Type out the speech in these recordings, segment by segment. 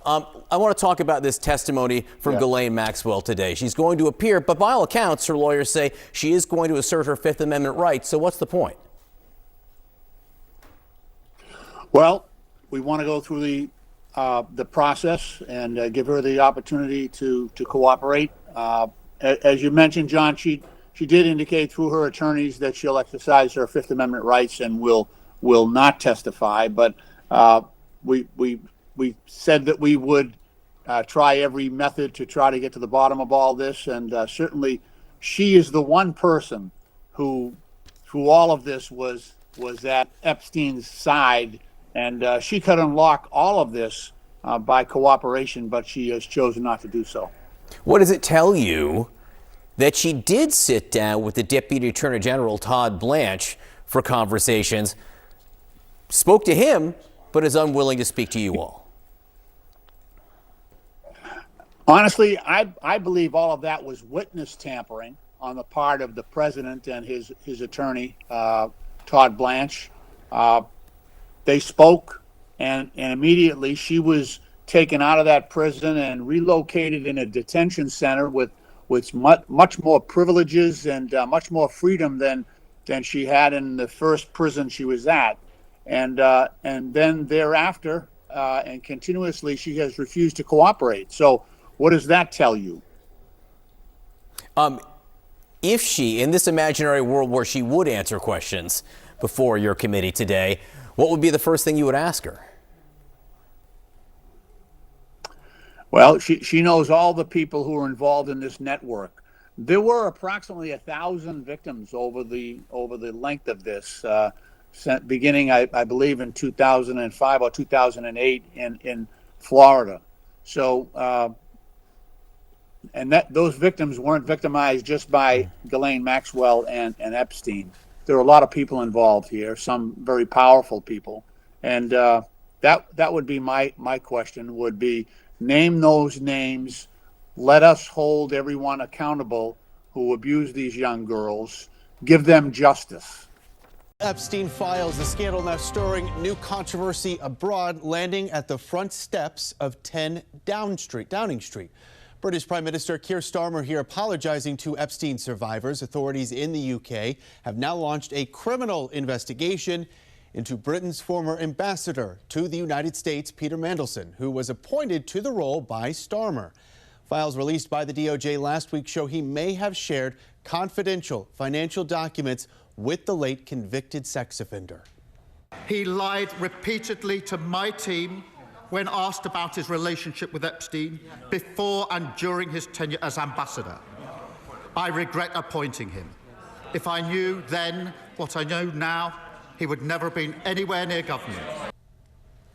I want to talk about this testimony from Ghislaine Maxwell today. She's going to appear, but by all accounts, her lawyers say she is going to assert her Fifth Amendment rights. So what's the point? Well, we want to go through the process and give her the opportunity to cooperate. As you mentioned, John, she did indicate through her attorneys that she'll exercise her Fifth Amendment rights and will not testify. But we said that we would try every method to try to get to the bottom of all this, and certainly she is the one person who, through all of this, was at Epstein's side, and she could unlock all of this by cooperation, but she has chosen not to do so. What does it tell you that she did sit down with the Deputy Attorney General, Todd Blanche, for conversations, spoke to him, but is unwilling to speak to you all? Honestly, I believe all of that was witness tampering on the part of the president and his attorney, Todd Blanche. They spoke, and immediately she was taken out of that prison and relocated in a detention center with much more privileges and much more freedom than she had in the first prison she was at. And then thereafter, and continuously, she has refused to cooperate. So what does that tell you? If she, in this imaginary world where she would answer questions before your committee today, what would be the first thing you would ask her? Well, she knows all the people who are involved in this network. There were approximately 1,000 victims over the length of this, beginning, I believe, in 2005 or 2008 in Florida. So, and those victims weren't victimized just by Ghislaine Maxwell and Epstein. There are a lot of people involved here, some very powerful people, and that would be my question. Would be, name those names. Let us hold everyone accountable who abused these young girls. Give them justice. Epstein files, the scandal now stirring new controversy abroad, landing at the front steps of 10 Downing Street. British Prime Minister Keir Starmer here apologizing to Epstein survivors. Authorities in the UK have now launched a criminal investigation into Britain's former ambassador to the United States, Peter Mandelson, who was appointed to the role by Starmer. Files released by the DOJ last week show he may have shared confidential financial documents with the late convicted sex offender. He lied repeatedly to my team when asked about his relationship with Epstein before and during his tenure as ambassador. I regret appointing him. If I knew then what I know now, he would never have been anywhere near government.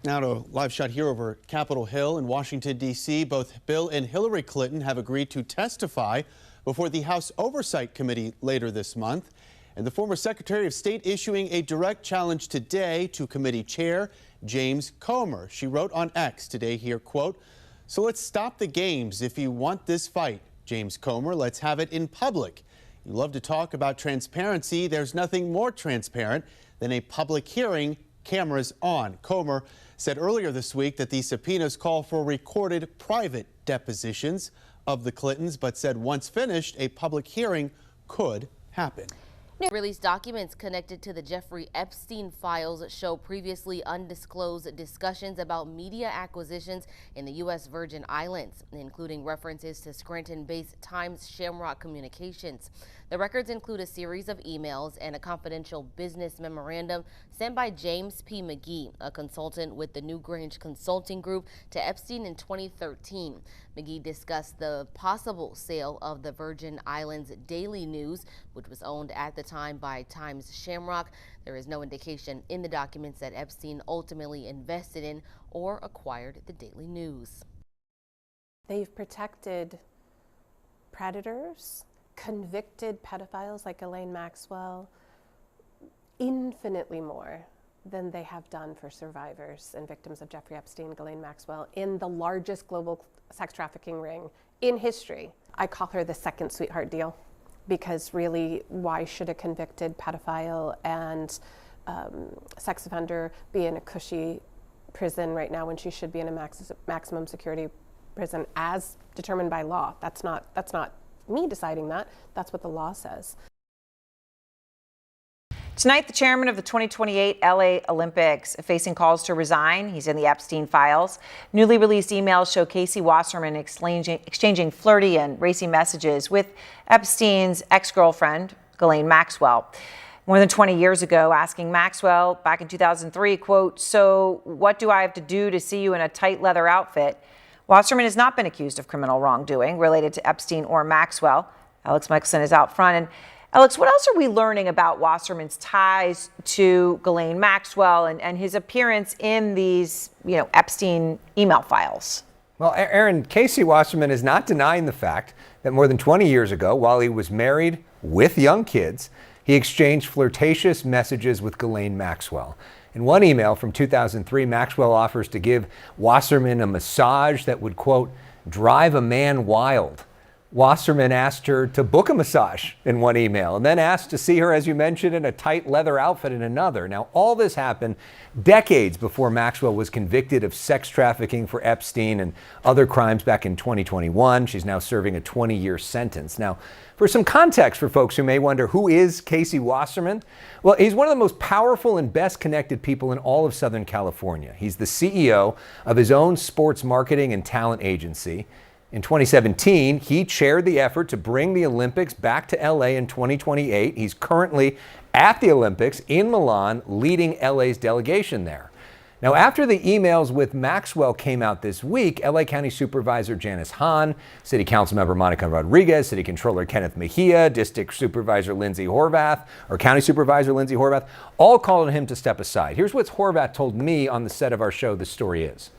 Now to a live shot here over Capitol Hill in Washington, D.C. Both Bill and Hillary Clinton have agreed to testify before the House Oversight Committee later this month. And the former Secretary of State issuing a direct challenge today to committee chair James Comer. She wrote on X today here, quote, "So let's stop the games if you want this fight, James Comer. Let's have it in public. You love to talk about transparency. There's nothing more transparent than a public hearing, cameras on." Comer said earlier this week that the subpoenas call for recorded private depositions of the Clintons, but said once finished, a public hearing could happen. Released documents connected to the Jeffrey Epstein files show previously undisclosed discussions about media acquisitions in the U.S. Virgin Islands, including references to Scranton-based Times Shamrock Communications. The records include a series of emails and a confidential business memorandum sent by James P. McGee, a consultant with the Newgrange Consulting Group, to Epstein in 2013. McGee discussed the possible sale of the Virgin Islands Daily News, which was owned at the time by Times Shamrock. There is no indication in the documents that Epstein ultimately invested in or acquired the Daily News. They've protected predators, convicted pedophiles like Ghislaine Maxwell, infinitely more than they have done for survivors and victims of Jeffrey Epstein, Ghislaine Maxwell, in the largest global sex trafficking ring in history. I call her the second sweetheart deal, because really, why should a convicted pedophile and sex offender be in a cushy prison right now when she should be in a maximum security prison as determined by law. That's not me deciding that. That's what the law says. Tonight, the chairman of the 2028 LA Olympics facing calls to resign. He's in the Epstein files. Newly released emails show Casey Wasserman exchanging flirty and racy messages with Epstein's ex-girlfriend, Ghislaine Maxwell. More than 20 years ago, asking Maxwell back in 2003, quote, "So what do I have to do to see you in a tight leather outfit?" Wasserman has not been accused of criminal wrongdoing related to Epstein or Maxwell. Alex Michelson is out front. And Alex, what else are we learning about Wasserman's ties to Ghislaine Maxwell and his appearance in these, Epstein email files? Well, Aaron, Casey Wasserman is not denying the fact that more than 20 years ago, while he was married with young kids, he exchanged flirtatious messages with Ghislaine Maxwell. In one email from 2003, Maxwell offers to give Wasserman a massage that would, quote, drive a man wild. Wasserman asked her to book a massage in one email and then asked to see her, as you mentioned, in a tight leather outfit in another. Now, all this happened decades before Maxwell was convicted of sex trafficking for Epstein and other crimes back in 2021. She's now serving a 20-year sentence. Now, for some context for folks who may wonder, who is Casey Wasserman? Well, he's one of the most powerful and best connected people in all of Southern California. He's the CEO of his own sports marketing and talent agency. In 2017, he chaired the effort to bring the Olympics back to LA in 2028. He's currently at the Olympics in Milan, leading LA's delegation there. Now, after the emails with Maxwell came out this week, LA County Supervisor Janice Hahn, City Council Member Monica Rodriguez, City Controller Kenneth Mejia, District Supervisor Lindsay Horvath, or County Supervisor Lindsay Horvath, all called on him to step aside. Here's what Horvath told me on the set of our show, The Story Is.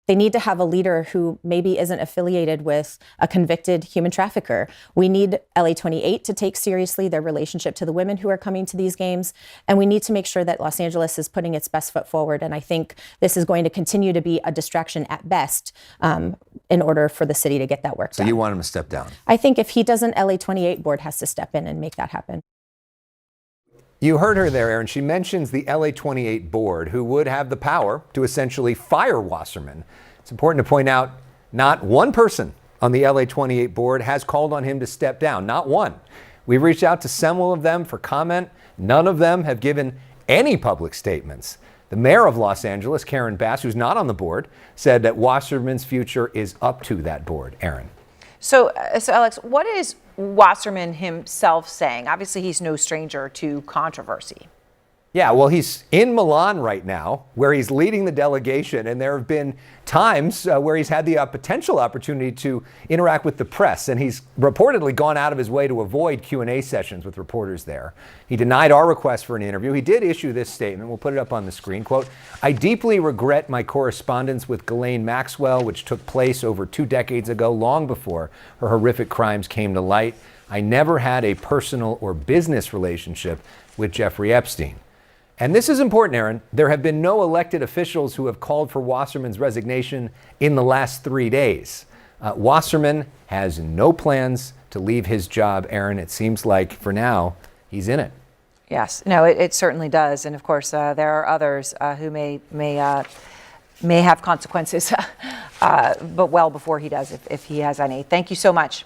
They need to have a leader who maybe isn't affiliated with a convicted human trafficker. We need LA 28 to take seriously their relationship to the women who are coming to these games. And we need to make sure that Los Angeles is putting its best foot forward. And I think this is going to continue to be a distraction at best in order for the city to get that work done. So you want him to step down? I think if he doesn't, LA 28 board has to step in and make that happen. You heard her there, Aaron. She mentions the LA 28 board, who would have the power to essentially fire Wasserman. It's important to point out, not one person on the LA 28 board has called on him to step down. Not one. We've reached out to several of them for comment. None of them have given any public statements. The mayor of Los Angeles, Karen Bass, who's not on the board, said that Wasserman's future is up to that board. Aaron. So Alex, what is Wasserman himself saying? Obviously, he's no stranger to controversy. Yeah, well, he's in Milan right now, where he's leading the delegation, and there have been times where he's had the potential opportunity to interact with the press, and he's reportedly gone out of his way to avoid Q&A sessions with reporters there. He denied our request for an interview. He did issue this statement. We'll put it up on the screen. Quote, "I deeply regret my correspondence with Ghislaine Maxwell, which took place over 2 decades ago, long before her horrific crimes came to light. I never had a personal or business relationship with Jeffrey Epstein." And this is important, Aaron. There have been no elected officials who have called for Wasserman's resignation in the last 3 days. Wasserman has no plans to leave his job, Aaron. It seems like, for now, he's in it. Yes, no, it certainly does. And of course, there are others who may have consequences, but well before he does, if he has any. Thank you so much.